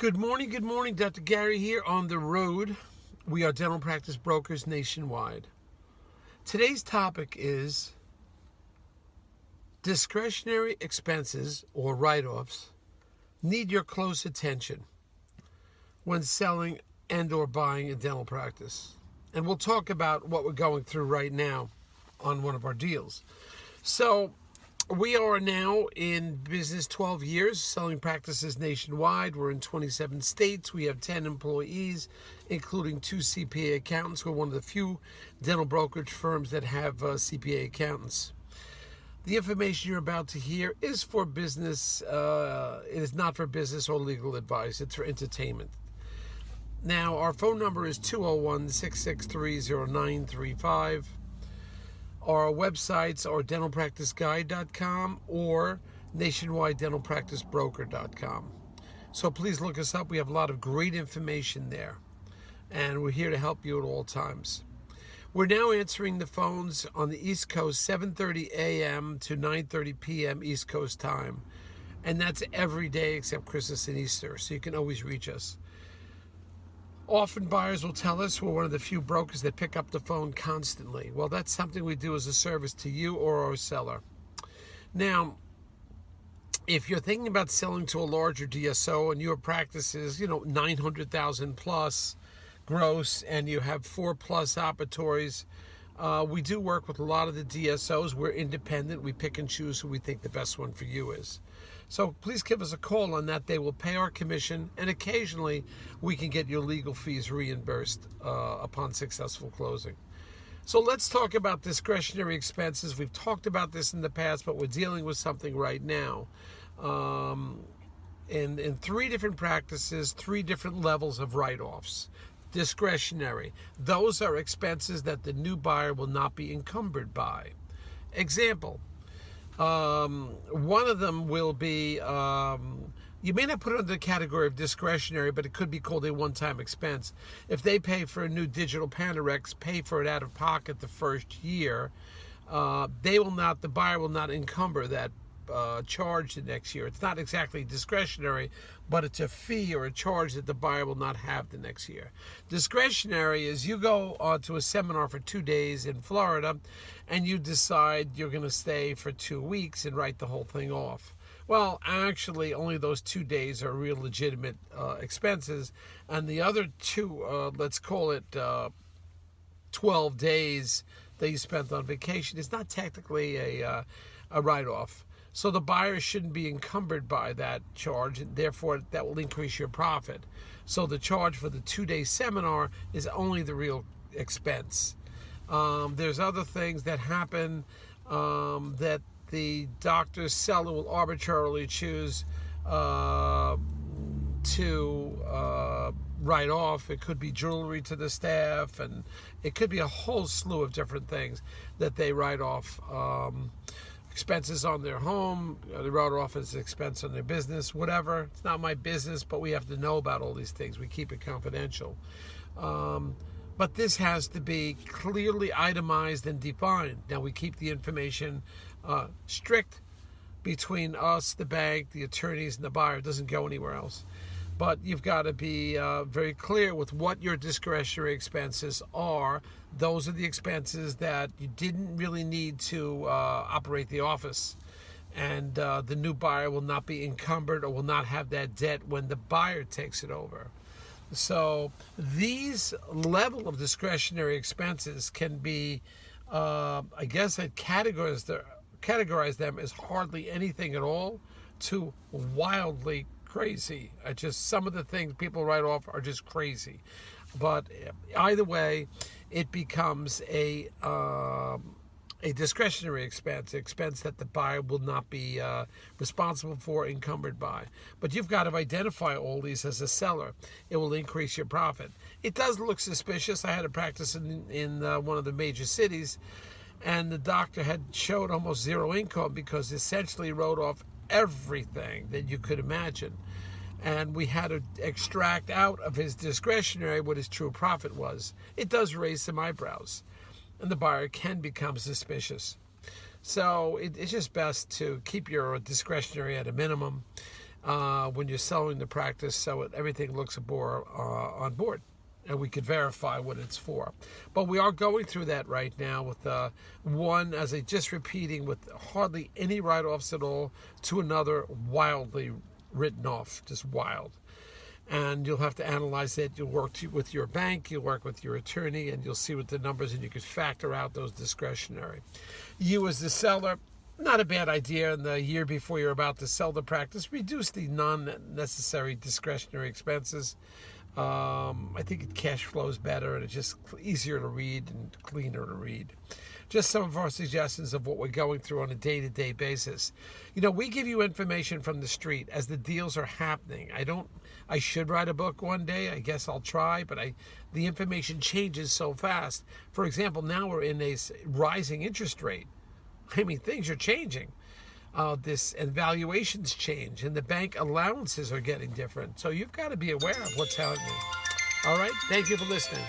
Good morning, Dr. Gary here on the road. We are dental practice brokers nationwide. Today's topic is discretionary expenses or write-offs need your close attention when selling and or buying a dental practice. And we'll talk about what we're going through right now on one of our deals. So we are now in business 12 years, selling practices nationwide. We're in 27 states. We have 10 employees, including 2 CPA accountants. We're one of the few dental brokerage firms that have CPA accountants. The information you're about to hear is for business. It is not for business or legal advice. It's for entertainment. Now, our phone number is 201-663-0935. Our websites are dentalpracticeguide.com or nationwidedentalpracticebroker.com. So please look us up. We have a lot of great information there, and we're here to help you at all times. We're now answering the phones on the East Coast, 7:30 a.m. to 9:30 p.m. East Coast time, and that's every day except Christmas and Easter, so you can always reach us. Often buyers will tell us we're one of the few brokers that pick up the phone constantly. Well, that's something we do as a service to you or our seller. Now, if you're thinking about selling to a larger DSO and your practice is, 900,000 plus gross and you have 4+ operatories, we do work with a lot of the DSOs. We're independent. We pick and choose who we think the best one for you is. So please give us a call on that. They will pay our commission, and occasionally we can get your legal fees reimbursed upon successful closing. So let's talk about discretionary expenses. We've talked about this in the past, but we're dealing with something right now. In 3 different practices, 3 different levels of write-offs. Discretionary. Those are expenses that the new buyer will not be encumbered by. Example. One of them will be, you may not put it under the category of discretionary, but it could be called a one-time expense. If they pay for a new digital Panorex, pay for it out of pocket the first year, the buyer will not encumber that charge the next year. It's not exactly discretionary, but it's a fee or a charge that the buyer will not have the next year. Discretionary is you go to a seminar for 2 days in Florida and you decide you're going to stay for 2 weeks and write the whole thing off. Well, actually, only those 2 days are real legitimate expenses, and the other 2, let's call it 12 days that you spent on vacation, is not technically a write-off. So the buyer shouldn't be encumbered by that charge, and therefore that will increase your profit. So the charge for the 2-day seminar is only the real expense. There's other things that happen that the doctor's seller will arbitrarily choose to write off. It could be jewelry to the staff, and it could be a whole slew of different things that they write off. Expenses on their home, they wrote off as expense on their business, whatever. It's not my business, but we have to know about all these things. We keep it confidential. But this has to be clearly itemized and defined. Now, we keep the information strict between us, the bank, the attorneys, and the buyer. It doesn't go anywhere else. But you've got to be very clear with what your discretionary expenses are. Those are the expenses that you didn't really need to operate the office. And the new buyer will not be encumbered or will not have that debt when the buyer takes it over. So these level of discretionary expenses can be, I guess I'd categorize them as hardly anything at all to wildly crazy. Just some of the things people write off are just crazy. But either way, it becomes a discretionary expense that the buyer will not be responsible for, encumbered by. But you've got to identify all these as a seller. It will increase your profit. It does look suspicious. I had a practice in one of the major cities, and the doctor had showed almost zero income because essentially he wrote off everything that you could imagine. And we had to extract out of his discretionary what his true profit was. It does raise some eyebrows, and the buyer can become suspicious. So it's just best to keep your discretionary at a minimum. when you're selling the practice, so everything looks more on board, and we could verify what it's for. But we are going through that right now with one, as I just repeating, with hardly any write-offs at all, to another wildly written off, just wild. And you'll have to analyze that. You'll work with your bank, you'll work with your attorney, and you'll see what the numbers, and you could factor out those discretionary. You as the seller, not a bad idea in the year before you're about to sell the practice, reduce the non-necessary discretionary expenses. I think it cash flows better, and it's just easier to read and cleaner to read. Just some of our suggestions of what we're going through on a day-to-day basis. We give you information from the street as the deals are happening. I should write a book one day. I guess I'll try, but the information changes so fast. For example, now we're in a rising interest rate. I mean, things are changing. And valuations change, and the bank allowances are getting different. So you've got to be aware of what's happening. All right. Thank you for listening.